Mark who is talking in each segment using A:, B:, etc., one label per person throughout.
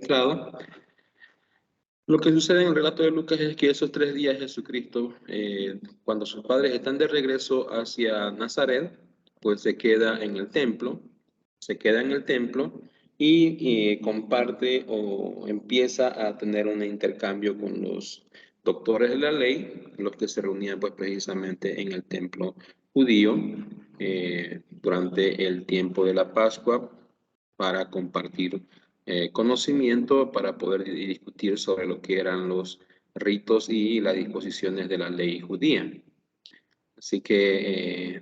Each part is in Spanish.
A: mezclado. Lo que sucede en el relato de Lucas es que esos 3 días Jesucristo, cuando sus padres están de regreso hacia Nazaret, pues se queda en el templo, y comparte o empieza a tener un intercambio con los doctores de la ley, los que se reunían pues precisamente en el templo judío durante el tiempo de la Pascua para compartir conocimiento, para poder discutir sobre lo que eran los ritos y las disposiciones de la ley judía. Así que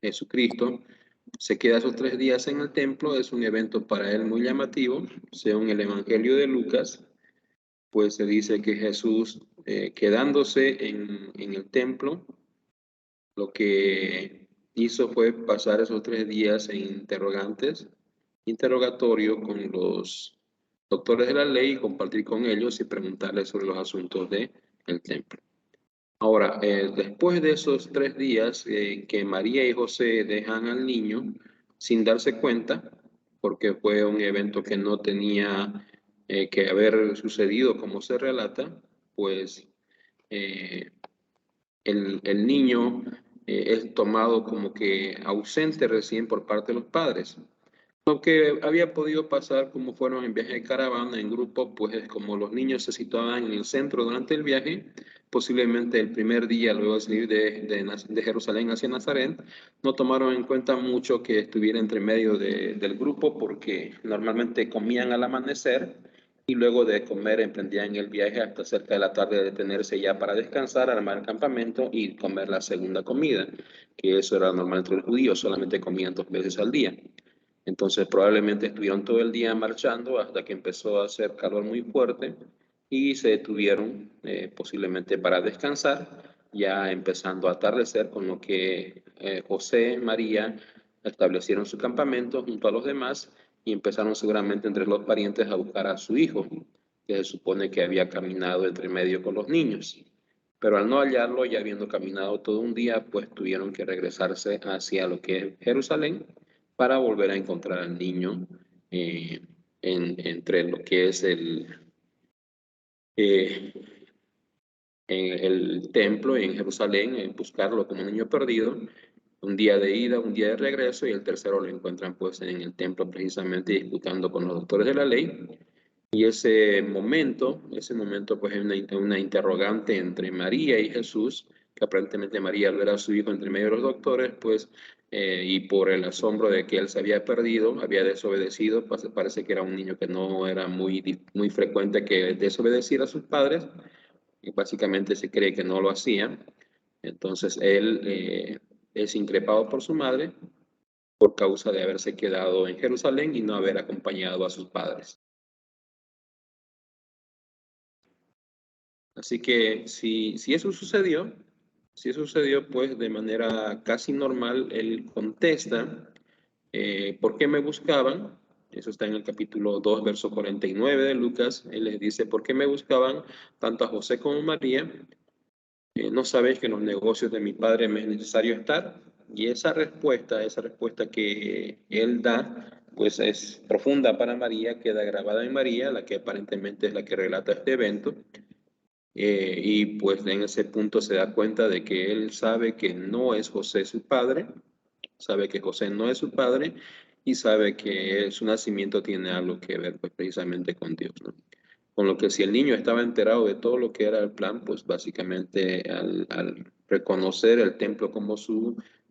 A: Jesucristo se queda esos 3 días en el templo, es un evento para él muy llamativo. Según el Evangelio de Lucas, pues se dice que Jesús, quedándose en el templo, lo que hizo fue pasar esos 3 días en interrogatorio con los doctores de la ley, compartir con ellos y preguntarles sobre los asuntos del templo. Ahora, después de esos 3 días que María y José dejan al niño sin darse cuenta, porque fue un evento que no tenía que haber sucedido como se relata, pues el niño es tomado como que ausente recién por parte de los padres. Lo que había podido pasar, como fueron en viaje de caravana, en grupo, pues como los niños se situaban en el centro durante el viaje, posiblemente el primer día, luego de salir de Jerusalén hacia Nazaret, no tomaron en cuenta mucho que estuviera entre medio del grupo, porque normalmente comían al amanecer y luego de comer emprendían el viaje hasta cerca de la tarde, de detenerse ya para descansar, armar el campamento y comer la segunda comida, que eso era normal entre los judíos, solamente comían 2 veces al día. Entonces probablemente estuvieron todo el día marchando hasta que empezó a hacer calor muy fuerte y se detuvieron posiblemente para descansar, ya empezando a atardecer, con lo que José, María establecieron su campamento junto a los demás y empezaron seguramente entre los parientes a buscar a su hijo, que se supone que había caminado entre medio con los niños. Pero al no hallarlo, ya habiendo caminado todo un día, pues tuvieron que regresarse hacia lo que es Jerusalén para volver a encontrar al niño entre lo que es eh, el templo en Jerusalén, buscarlo como un niño perdido. Un día de ida, un día de regreso, y el tercero lo encuentran pues en el templo precisamente disputando con los doctores de la ley. Y ese momento pues es una interrogante entre María y Jesús, que aparentemente María, al ver a su hijo entre medio de los doctores, pues, y por el asombro de que él se había perdido, había desobedecido, pues parece que era un niño que no era muy frecuente que desobedeciera a sus padres, y básicamente se cree que no lo hacía. Entonces él es increpado por su madre por causa de haberse quedado en Jerusalén y no haber acompañado a sus padres. Así que si eso sucedió, pues de manera casi normal, él contesta, ¿por qué me buscaban? Eso está en el capítulo 2, verso 49 de Lucas. Él les dice, ¿por qué me buscaban tanto a José como a María? ¿No sabéis que en los negocios de mi padre me es necesario estar? Y esa respuesta que él da, pues es profunda para María, queda grabada en María, la que aparentemente es la que relata este evento. Y pues en ese punto se da cuenta de que él sabe que no es José su padre, sabe que José no es su padre y sabe que su nacimiento tiene algo que ver pues precisamente con Dios, ¿no? Con lo que si el niño estaba enterado de todo lo que era el plan, pues básicamente al reconocer el templo como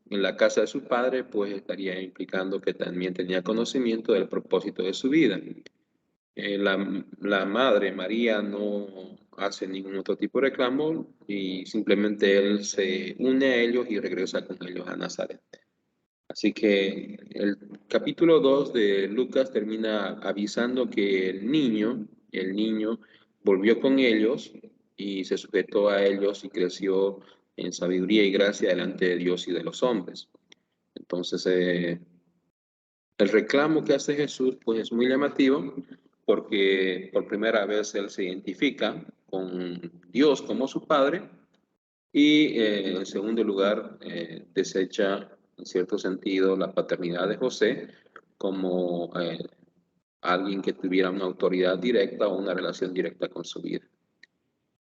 A: en la casa de su padre, pues estaría implicando que también tenía conocimiento del propósito de su vida. La madre María no hace ningún otro tipo de reclamo y simplemente él se une a ellos y regresa con ellos a Nazaret. Así que el capítulo 2 de Lucas termina avisando que el niño volvió con ellos y se sujetó a ellos y creció en sabiduría y gracia delante de Dios y de los hombres. Entonces, el reclamo que hace Jesús pues es muy llamativo, porque por primera vez él se identifica con Dios como su padre y en segundo lugar desecha en cierto sentido la paternidad de José como alguien que tuviera una autoridad directa o una relación directa con su vida.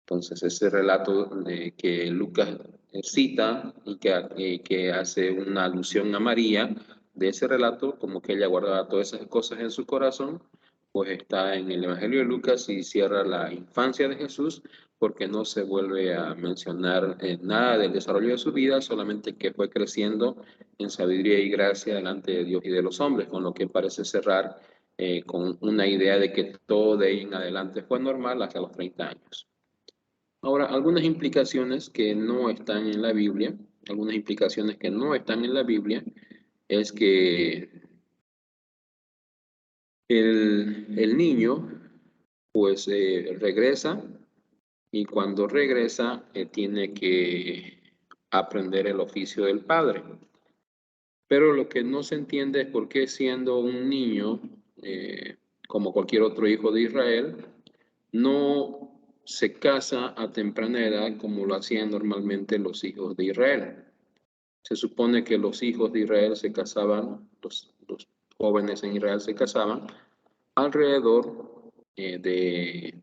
A: Entonces, ese relato que Lucas cita y que hace una alusión a María, de ese relato, como que ella guardaba todas esas cosas en su corazón, pues está en el Evangelio de Lucas y cierra la infancia de Jesús, porque no se vuelve a mencionar nada del desarrollo de su vida, solamente que fue creciendo en sabiduría y gracia delante de Dios y de los hombres, con lo que parece cerrar con una idea de que todo de ahí en adelante fue normal hasta los 30 años. Ahora, algunas implicaciones que no están en la Biblia, es que el niño pues regresa y cuando regresa tiene que aprender el oficio del padre. Pero lo que no se entiende es por qué siendo un niño, como cualquier otro hijo de Israel, no se casa a temprana edad como lo hacían normalmente los hijos de Israel. Se supone que los hijos de Israel se casaban, los jóvenes en Israel se casaban alrededor de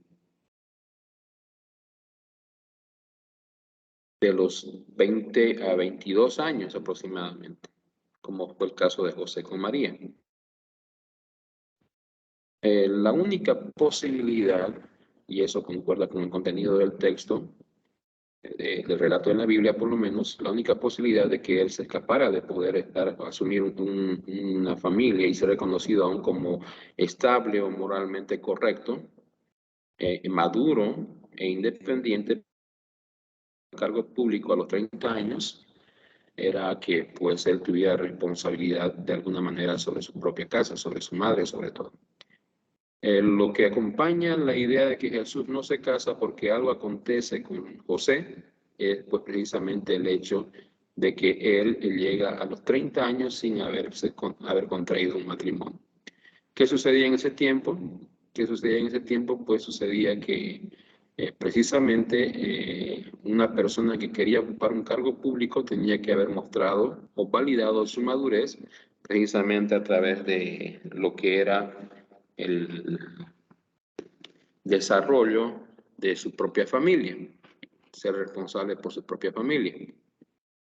A: los 20 a 22 años aproximadamente, como fue el caso de José con María. La única posibilidad, y eso concuerda con el contenido del texto, del relato en la Biblia por lo menos, la única posibilidad de que él se escapara de poder asumir una familia y ser reconocido aún como estable o moralmente correcto, maduro e independiente, cargo público a los 30 años, era que pues él tuviera responsabilidad de alguna manera sobre su propia casa, sobre su madre sobre todo. Lo que acompaña la idea de que Jesús no se casa porque algo acontece con José es pues precisamente el hecho de que él llega a los 30 años sin haber contraído un matrimonio. ¿Qué sucedía en ese tiempo? Pues sucedía que precisamente una persona que quería ocupar un cargo público tenía que haber mostrado o validado su madurez precisamente a través de lo que era el desarrollo de su propia familia, ser responsable por su propia familia.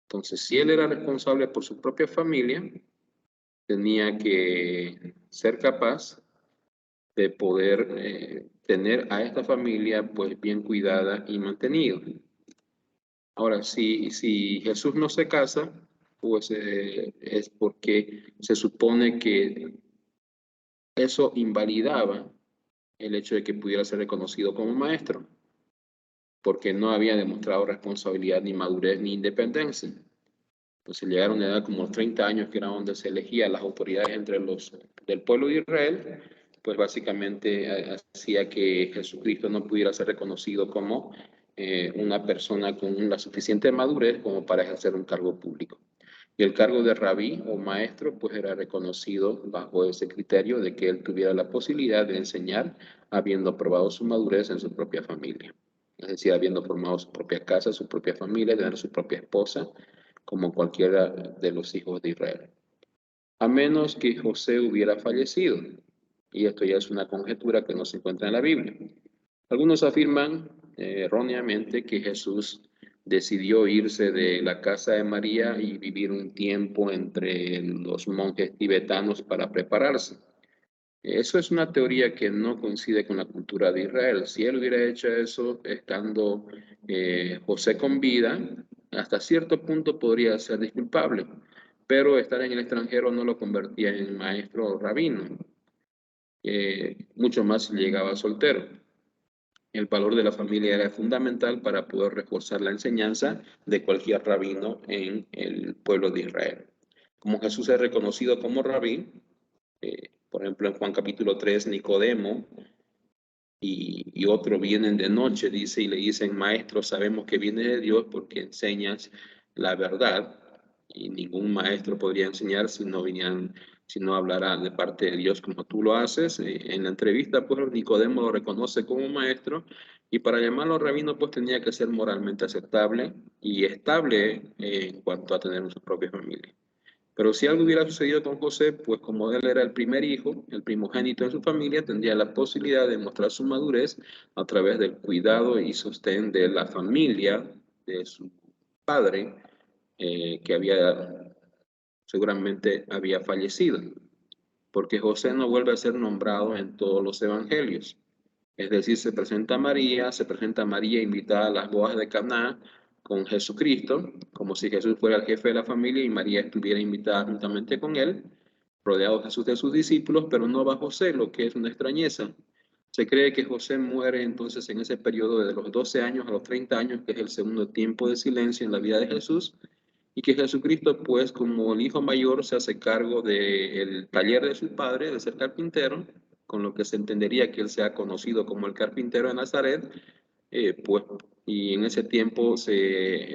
A: Entonces, si él era responsable por su propia familia, tenía que ser capaz de poder tener a esta familia pues bien cuidada y mantenida. Ahora, si Jesús no se casa, pues es porque se supone que eso invalidaba el hecho de que pudiera ser reconocido como maestro, porque no había demostrado responsabilidad, ni madurez, ni independencia. Entonces llegaron a una edad como 30 años, que era donde se elegían las autoridades entre los del pueblo de Israel, pues básicamente hacía que Jesucristo no pudiera ser reconocido como una persona con la suficiente madurez como para ejercer un cargo público. Y el cargo de rabí o maestro pues era reconocido bajo ese criterio de que él tuviera la posibilidad de enseñar habiendo probado su madurez en su propia familia. Es decir, habiendo formado su propia casa, su propia familia, tener su propia esposa, como cualquiera de los hijos de Israel. A menos que José hubiera fallecido. Y esto ya es una conjetura que no se encuentra en la Biblia. Algunos afirman erróneamente que Jesús decidió irse de la casa de María y vivir un tiempo entre los monjes tibetanos para prepararse. Eso es una teoría que no coincide con la cultura de Israel. Si él hubiera hecho eso estando José con vida, hasta cierto punto podría ser disculpable, pero estar en el extranjero no lo convertía en maestro o rabino, mucho más si llegaba soltero. El valor de la familia era fundamental para poder reforzar la enseñanza de cualquier rabino en el pueblo de Israel. Como Jesús es reconocido como rabí, por ejemplo, en Juan capítulo 3, Nicodemo y otro vienen de noche, dice, y le dicen, maestro, sabemos que viene de Dios porque enseñas la verdad, y ningún maestro podría enseñar si no hablara de parte de Dios como tú lo haces. En la entrevista, pues Nicodemo lo reconoce como maestro, y para llamarlo rabino, pues tenía que ser moralmente aceptable y estable en cuanto a tener su propia familia. Pero si algo hubiera sucedido con José, pues como él era el primer hijo, el primogénito en su familia, tendría la posibilidad de mostrar su madurez a través del cuidado y sostén de la familia, de su padre, que seguramente había fallecido, porque José no vuelve a ser nombrado en todos los evangelios. Es decir, se presenta María invitada a las bodas de Caná con Jesucristo, como si Jesús fuera el jefe de la familia y María estuviera invitada juntamente con él, rodeado Jesús de sus discípulos, pero no va José, lo que es una extrañeza. Se cree que José muere entonces en ese periodo de los 12 años a los 30 años, que es el segundo tiempo de silencio en la vida de Jesús, y que Jesucristo, pues como el hijo mayor, se hace cargo del taller de su padre, de ser carpintero, con lo que se entendería que él sea conocido como el carpintero de Nazaret, pues, y en ese tiempo se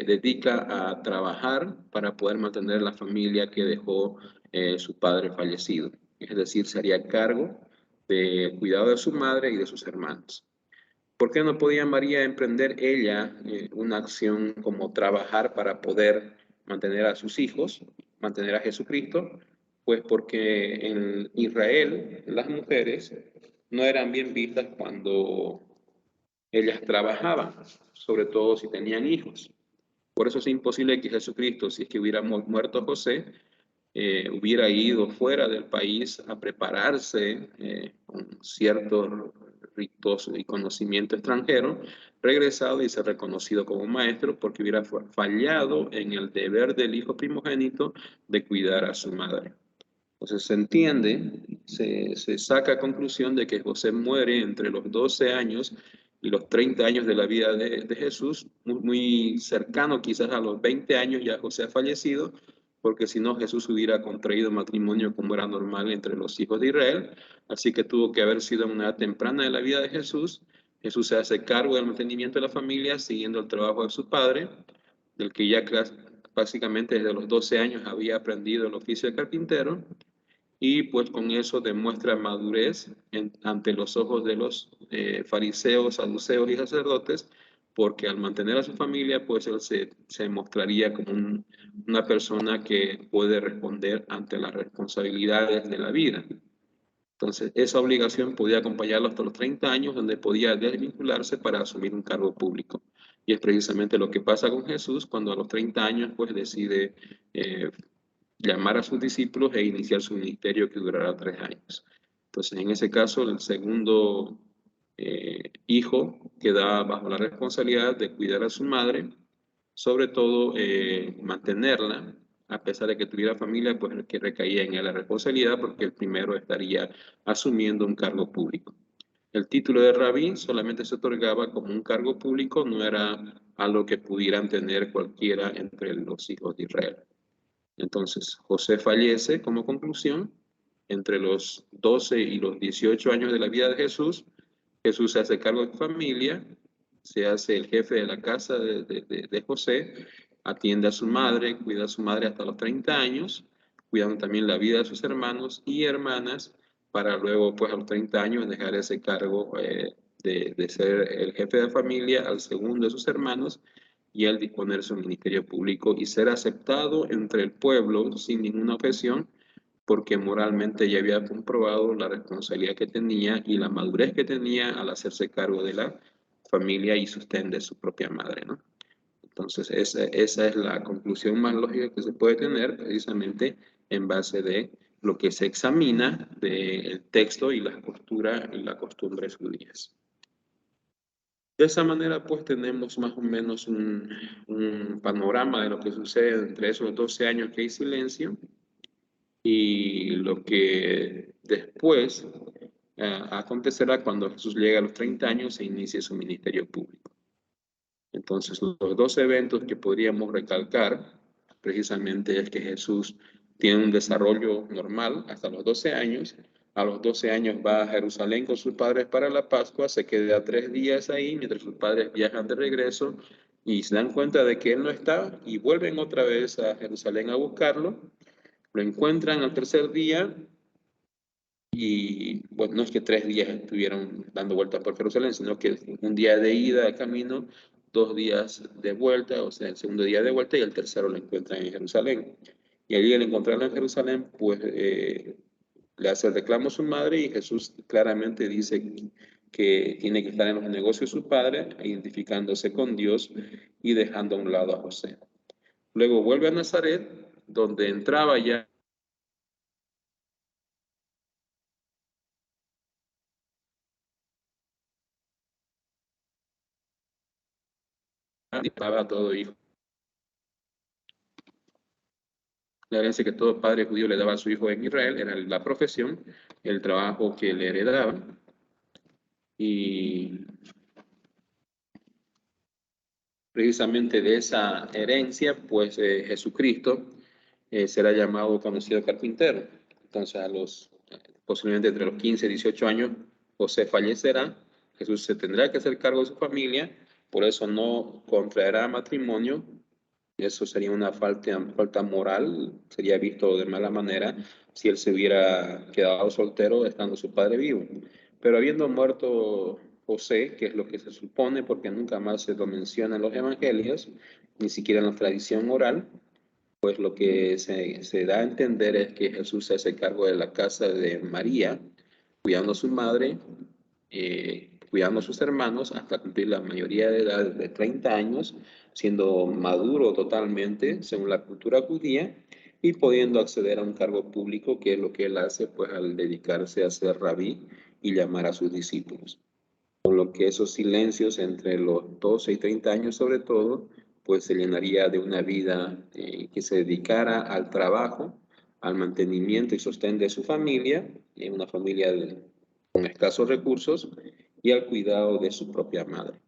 A: dedica a trabajar para poder mantener la familia que dejó su padre fallecido. Es decir, se haría cargo del cuidado de su madre y de sus hermanos. ¿Por qué no podía María emprender ella una acción como trabajar para poder mantener a sus hijos, mantener a Jesucristo? Pues porque en Israel las mujeres no eran bien vistas cuando ellas trabajaban, sobre todo si tenían hijos. Por eso es imposible que Jesucristo, si es que hubiera muerto José, hubiera ido fuera del país a prepararse con ciertos ritos y conocimiento extranjero, regresado y ser reconocido como maestro porque hubiera fallado en el deber del hijo primogénito de cuidar a su madre. Entonces se entiende, se saca a conclusión de que José muere entre los 12 años y los 30 años de la vida de Jesús, muy cercano quizás a los 20 años ya José ha fallecido, porque si no Jesús hubiera contraído matrimonio como era normal entre los hijos de Israel, así que tuvo que haber sido en una edad temprana de la vida de Jesús. Jesús se hace cargo del mantenimiento de la familia siguiendo el trabajo de su padre, del que ya básicamente desde los 12 años había aprendido el oficio de carpintero, y pues con eso demuestra madurez ante los ojos de los fariseos, saduceos y sacerdotes, porque al mantener a su familia, pues él se mostraría como una persona que puede responder ante las responsabilidades de la vida. Entonces, esa obligación podía acompañarlo hasta los 30 años, donde podía desvincularse para asumir un cargo público. Y es precisamente lo que pasa con Jesús cuando a los 30 años pues decide llamar a sus discípulos e iniciar su ministerio que durará 3 años. Entonces, en ese caso, el segundo hijo queda bajo la responsabilidad de cuidar a su madre, sobre todo mantenerla, a pesar de que tuviera familia, pues que recaía en él la responsabilidad, porque el primero estaría asumiendo un cargo público. El título de rabí solamente se otorgaba como un cargo público, no era algo que pudieran tener cualquiera entre los hijos de Israel. Entonces, José fallece como conclusión entre los 12 y los 18 años de la vida de Jesús. Jesús se hace cargo de su familia, se hace el jefe de la casa de José, atiende a su madre, cuida a su madre hasta los 30 años, cuidando también la vida de sus hermanos y hermanas, para luego, pues a los 30 años, dejar ese cargo de ser el jefe de familia al segundo de sus hermanos y al disponer su ministerio público y ser aceptado entre el pueblo sin ninguna objeción, porque moralmente ya había comprobado la responsabilidad que tenía y la madurez que tenía al hacerse cargo de la familia y sostén de su propia madre, ¿no? Entonces, esa es la conclusión más lógica que se puede tener precisamente en base de lo que se examina del texto y las posturas y las costumbres judías. De esa manera, pues tenemos más o menos un panorama de lo que sucede entre esos 12 años que hay silencio y lo que después acontecerá cuando Jesús llegue a los 30 años e inicie su ministerio público. Entonces, los dos eventos que podríamos recalcar precisamente es que Jesús tiene un desarrollo normal hasta los 12 años. A los 12 años va a Jerusalén con sus padres para la Pascua, se queda 3 días ahí mientras sus padres viajan de regreso y se dan cuenta de que él no está y vuelven otra vez a Jerusalén a buscarlo. Lo encuentran al tercer día y, bueno, no es que 3 días estuvieron dando vueltas por Jerusalén, sino que un día de ida de camino, 2 días de vuelta, o sea, el segundo día de vuelta y el tercero lo encuentran en Jerusalén. Y allí al encontrarlo en Jerusalén, pues le hace el reclamo a su madre y Jesús claramente dice que tiene que estar en los negocios de su padre, identificándose con Dios y dejando a un lado a José. Luego vuelve a Nazaret, donde entraba ya a todo hijo. La herencia que todo padre judío le daba a su hijo en Israel era la profesión, el trabajo que le heredaba. Y precisamente de esa herencia, pues Jesucristo será llamado conocido carpintero. Entonces, posiblemente entre los 15 y 18 años, José fallecerá, Jesús se tendrá que hacer cargo de su familia, por eso no contraerá matrimonio. Eso sería una falta moral, sería visto de mala manera si él se hubiera quedado soltero estando su padre vivo. Pero habiendo muerto José, que es lo que se supone, porque nunca más se lo menciona en los evangelios, ni siquiera en la tradición oral, pues lo que se da a entender es que Jesús se hace cargo de la casa de María, cuidando a su madre, cuidando a sus hermanos hasta cumplir la mayoría de edad de 30 años, siendo maduro totalmente según la cultura judía y pudiendo acceder a un cargo público, que es lo que él hace pues al dedicarse a ser rabí y llamar a sus discípulos. Con lo que esos silencios entre los 12 y 30 años sobre todo, pues se llenaría de una vida que se dedicara al trabajo, al mantenimiento y sostén de su familia, una familia con escasos recursos, y al cuidado de su propia madre.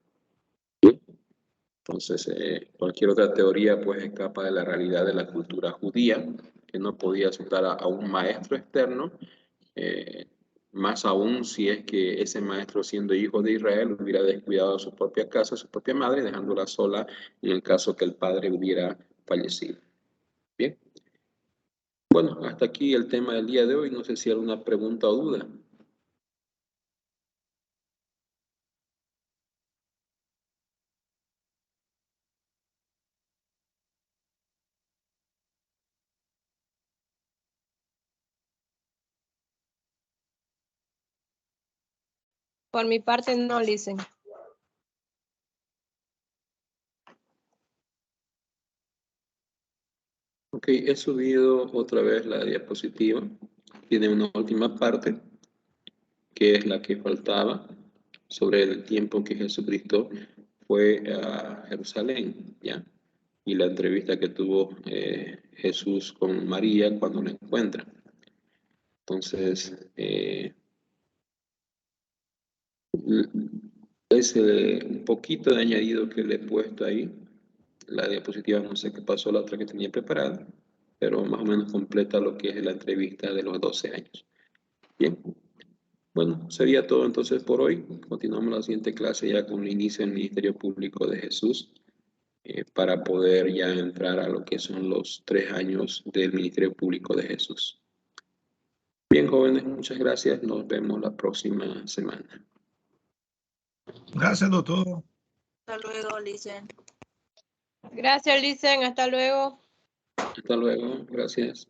A: Entonces, cualquier otra teoría pues escapa de la realidad de la cultura judía, que no podía aceptar a un maestro externo, eh, más aún si es que ese maestro, siendo hijo de Israel, hubiera descuidado a su propia casa, a su propia madre, dejándola sola en el caso que el padre hubiera fallecido. Bien, bueno, hasta aquí el tema del día de hoy. No sé si hay alguna pregunta o duda.
B: Por mi parte, no, Licen.
A: Ok, he subido otra vez la diapositiva. Tiene una última parte, que es la que faltaba, sobre el tiempo que Jesucristo fue a Jerusalén, ¿ya? Y la entrevista que tuvo Jesús con María cuando la encuentra. Entonces, es un poquito de añadido que le he puesto ahí. La diapositiva no sé qué pasó, la otra que tenía preparada, pero más o menos completa lo que es la entrevista de los 12 años. Bien, bueno, sería todo entonces por hoy. Continuamos la siguiente clase ya con el inicio del ministerio público de Jesús, para poder ya entrar a lo que son los 3 años del ministerio público de Jesús. Bien, jóvenes, muchas gracias. Nos vemos la próxima semana.
C: Gracias, doctor.
D: Hasta luego, Licen.
B: Gracias, Licen. Hasta luego.
A: Hasta luego. Gracias.